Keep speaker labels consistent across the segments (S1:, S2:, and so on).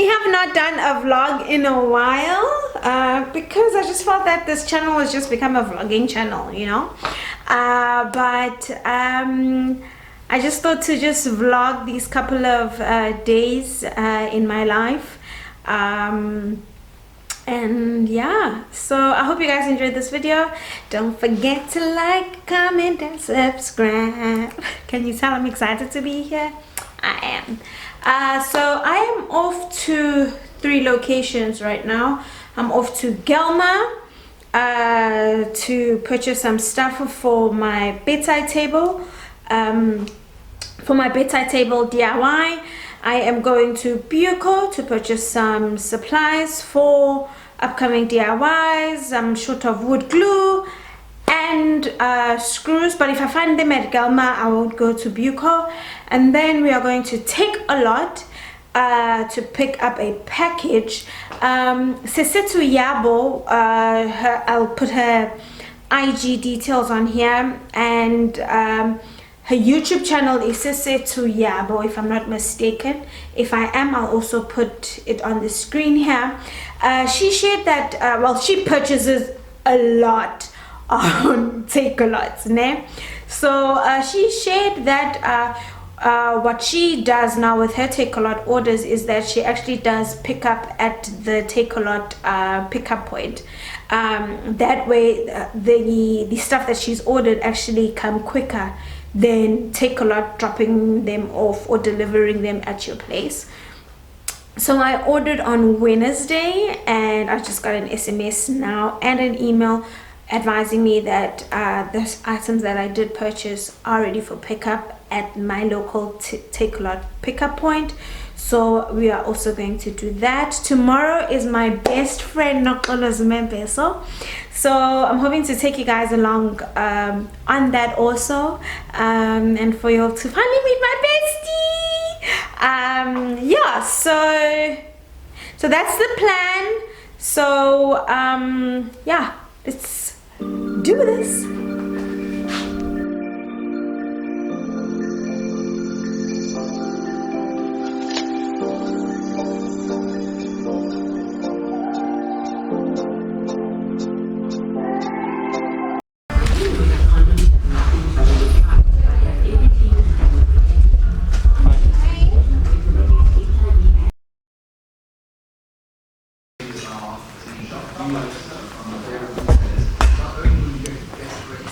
S1: we have not done a vlog in a while because I just felt that this channel has just become a vlogging channel, you know. I just thought to just vlog these couple of days in my life. And yeah, so I hope you guys enjoyed this video. Don't forget to like, comment, and subscribe. Can you tell I'm excited to be here? I am. So I am off to 3 locations right now. I'm off to Gelmar to purchase some stuff for my bedside table. For my bedside table DIY. I am going to 𝙊𝙤𝙤𝙤𝙤 to purchase some supplies for upcoming DIYs. I'm short of wood glue and screws, but if I find them at Gelmar, I will go to 𝙊𝙤𝙤𝙤. And then we are going to take a lot to pick up a package. Sesetu Yabo, I'll put her IG details on here, and her YouTube channel is Sesetu Yabo, if I'm not mistaken. If I am, I'll also put it on the screen here. She shared that, well, she purchases a lot on Take-A-Lots, né? So she shared that what she does now with her Take-A-Lot orders is that she actually does pick up at the Take-A-Lot pickup point. That way the stuff that she's ordered actually come quicker than Take-A-Lot dropping them off or delivering them at your place. So I ordered on Wednesday, and I just got an SMS now and an email advising me that the items that I did purchase are ready for pickup at my local Take-A-Lot pickup point. So we are also going to do that. Tomorrow is my best friend Nokolo's Membeso. So I'm hoping to take you guys along on that also, and for you all to finally meet my bestie. Yeah, so that's the plan. So yeah, let's do this.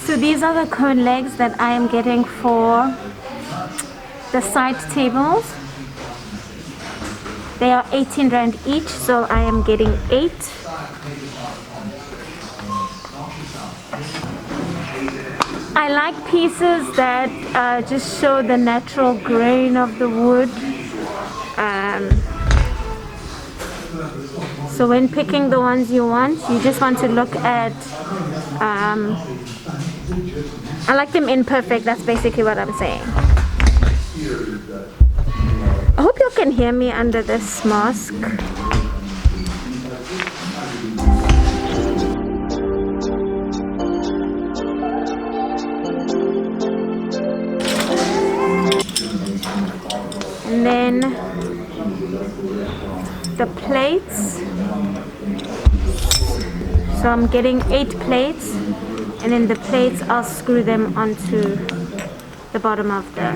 S1: So these are the cone legs that I am getting for the side tables. They are 18 Rand each, so I am getting 8. I like pieces that just show the natural grain of the wood. So when picking the ones you want, you just want to look at I like them imperfect, that's basically what I'm saying. I hope you can hear me under this mask. And then the plates. So I'm getting 8 plates. And then the plates, I'll screw them onto the bottom of the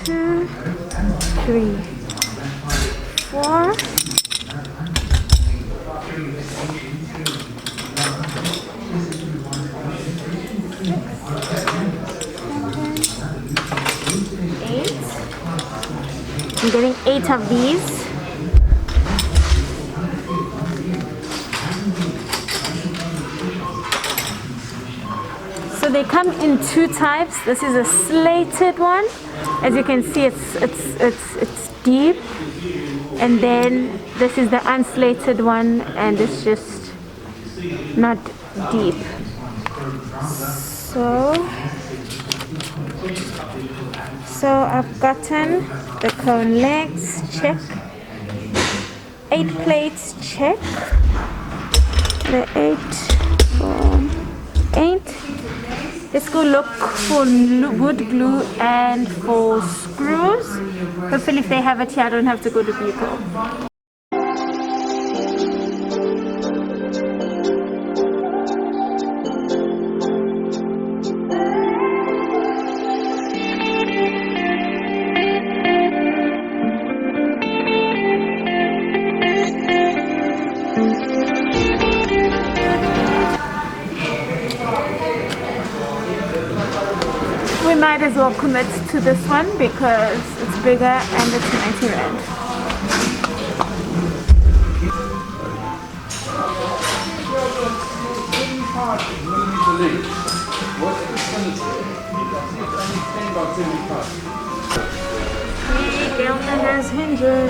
S1: 2, 3, 4. 8. I'm getting 8 of these. So they come in 2 types. This is a slated one. As you can see, it's deep, and then this is the unslated one, and it's just not deep. So I've gotten the cone legs, check. 8 plates, check. The 8, 4, 8. Let's go look for wood glue and for screws. Hopefully if they have it here, I don't have to go to Buco. We might as well commit to this one because it's bigger and it's 90 rand. Gelmar has hinges.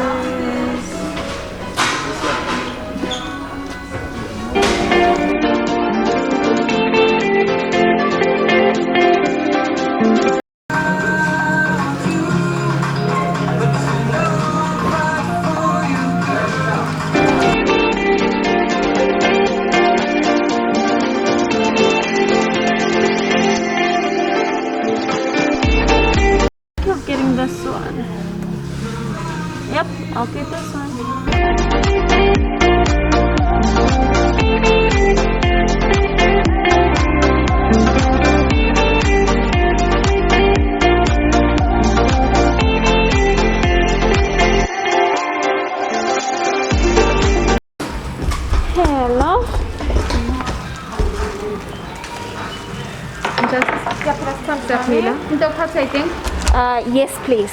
S1: This one. Yep, I'll get this one. Hello. Yes, please.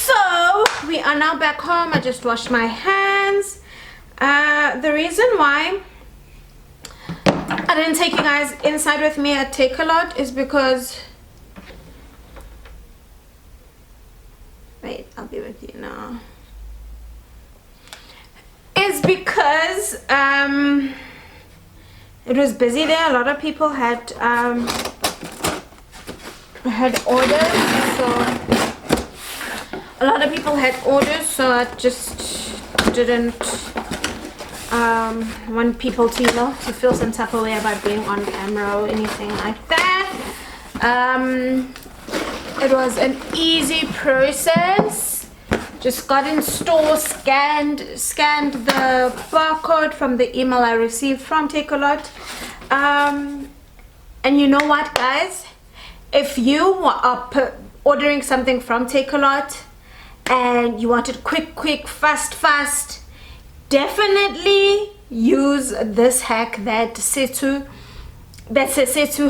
S1: So we are now back home. I just washed my hands. The reason why I didn't take you guys inside with me at Takealot is because, wait, I'll be with you now, is because it was busy there. A lot of people had orders, so I just didn't want people to, to feel some type of way about being on camera or anything like that. It was an easy process. Just got in store, scanned the barcode from the email I received from Takealot. And you know what, guys? If you are ordering something from Takealot and you want it quick, fast, definitely use this hack that Sethu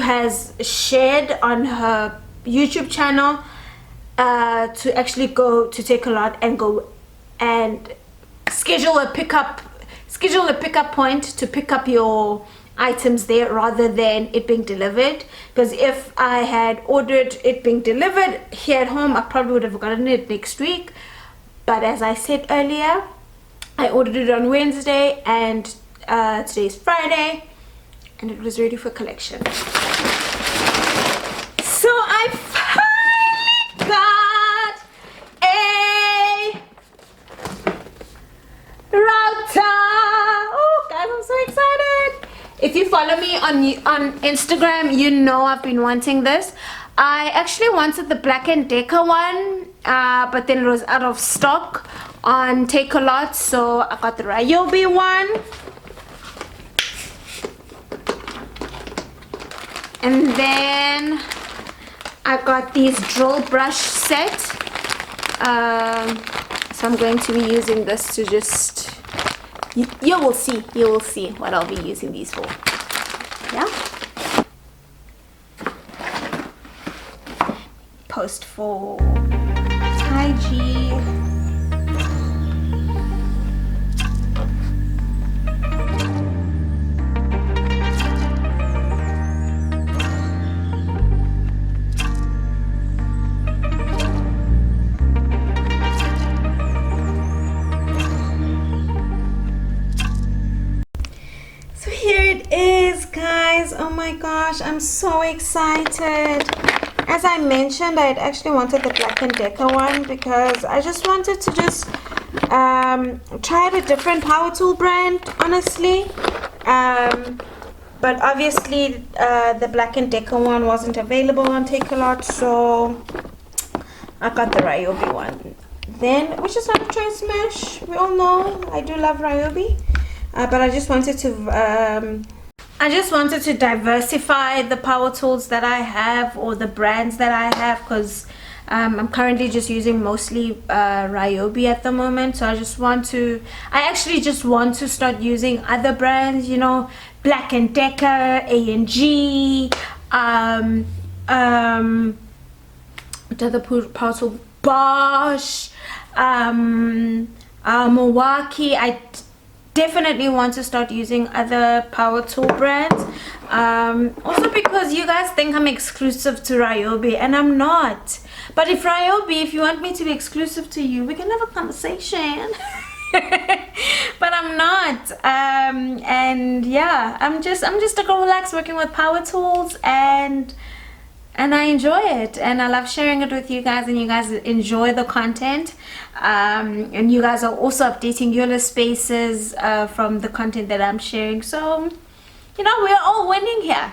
S1: has shared on her YouTube channel, to actually go to Takealot and go and schedule a pickup point to pick up your items there rather than it being delivered. Because if I had ordered it being delivered here at home, I probably would have gotten it next week. But as I said earlier, I ordered it on Wednesday and today's Friday and it was ready for collection. So I finally got a router. Oh guys, I'm so excited. If you follow me on Instagram, you know I've been wanting this. I actually wanted the Black & Decker one, but then it was out of stock on Takealot, so I got the Ryobi one. And then I got these drill brush set. So I'm going to be using this to just, you will see what I'll be using these for. Yeah. Post for IG. gosh, I'm so excited. As I mentioned, I actually wanted the Black & Decker one because I just wanted to just try a different power tool brand, honestly. But obviously the Black & Decker one wasn't available on Takealot, so I got the Ryobi one. Then we just want to try Smash. We all know I do love Ryobi, but I just wanted to diversify the power tools that I have, or the brands that I have, because I'm currently just using mostly Ryobi at the moment. So I actually just want to start using other brands, you know, Black & Decker, A&G, what other power tool, Bosch, Milwaukee. I definitely want to start using other power tool brands, also because you guys think I'm exclusive to Ryobi, and I'm not. But if Ryobi, if you want me to be exclusive to you, we can have a conversation. But I'm not. And yeah, I'm just a girl relaxed working with power tools, and I enjoy it, and I love sharing it with you guys, and you guys enjoy the content, and you guys are also updating your spaces from the content that I'm sharing. So, you know, we're all winning here.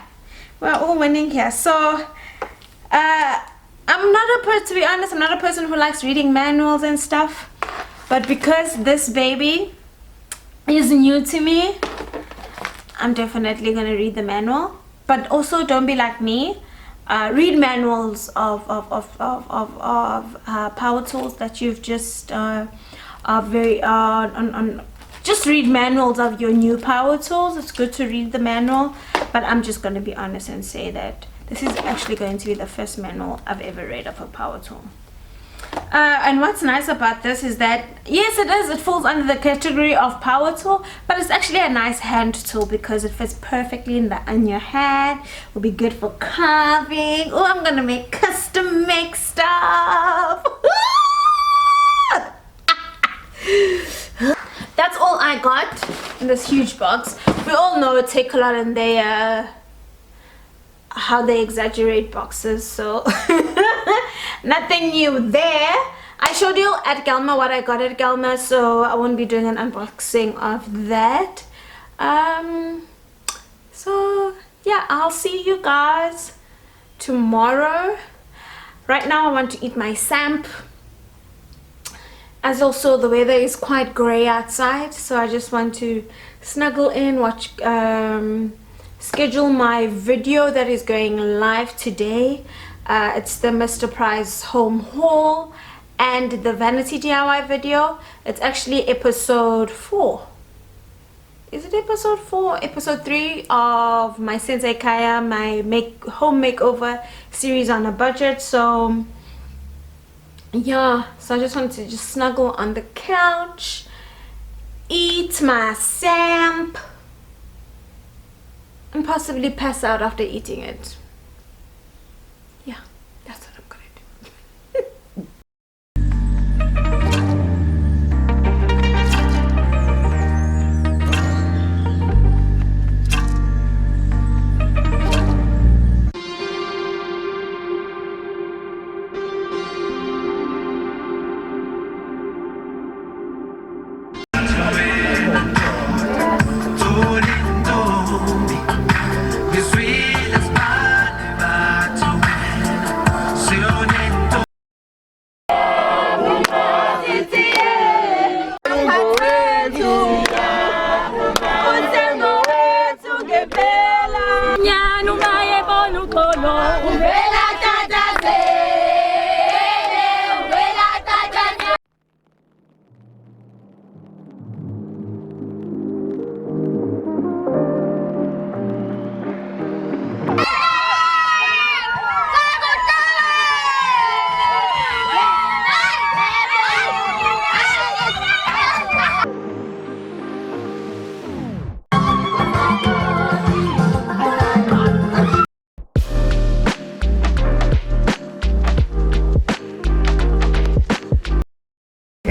S1: So to be honest, I'm not a person who likes reading manuals and stuff, but because this baby is new to me, I'm definitely gonna read the manual. But also, don't be like me. Read manuals of power tools that you've just just read manuals of your new power tools. It's good to read the manual, but I'm just going to be honest and say that this is actually going to be the first manual I've ever read of a power tool. And what's nice about this is that, yes, it falls under the category of power tool, but it's actually a nice hand tool because it fits perfectly in your hand. Will be good for carving. Oh, I'm gonna make custom make stuff. That's all I got in this huge box. We all know Takealot and how they exaggerate boxes, so nothing new there. I showed you at Gelmar what I got at Gelmar, so I won't be doing an unboxing of that. So yeah, I'll see you guys tomorrow. Right now I want to eat my samp, as also the weather is quite gray outside, so I just want to snuggle in, watch schedule my video that is going live today. It's the Mr. Price home haul and the vanity DIY video. It's actually episode 4. Is it episode 4? Episode 3 of my Senza Ikhaya, my home makeover series on a budget. So yeah, so I just wanted to just snuggle on the couch, eat my samp, and possibly pass out after eating it. Yeah, that's what I'm gonna do.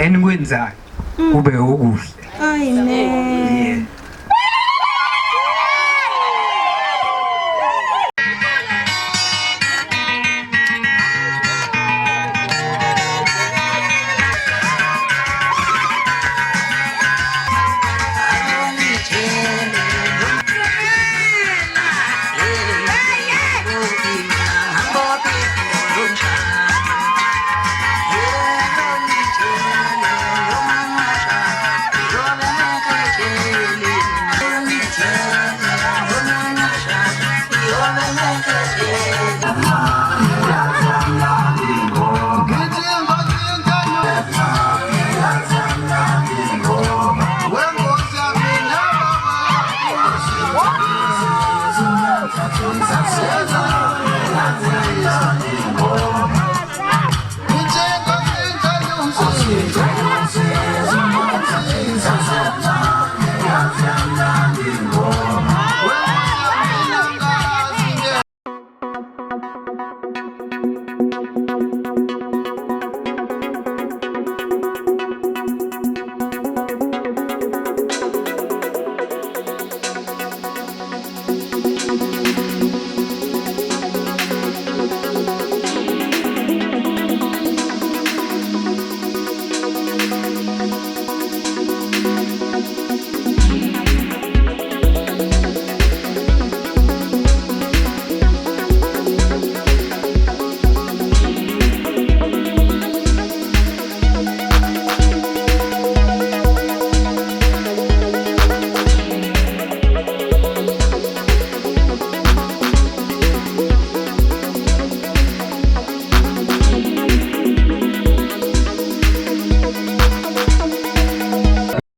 S2: Enkwenzani ube ukuhle.
S1: Amen.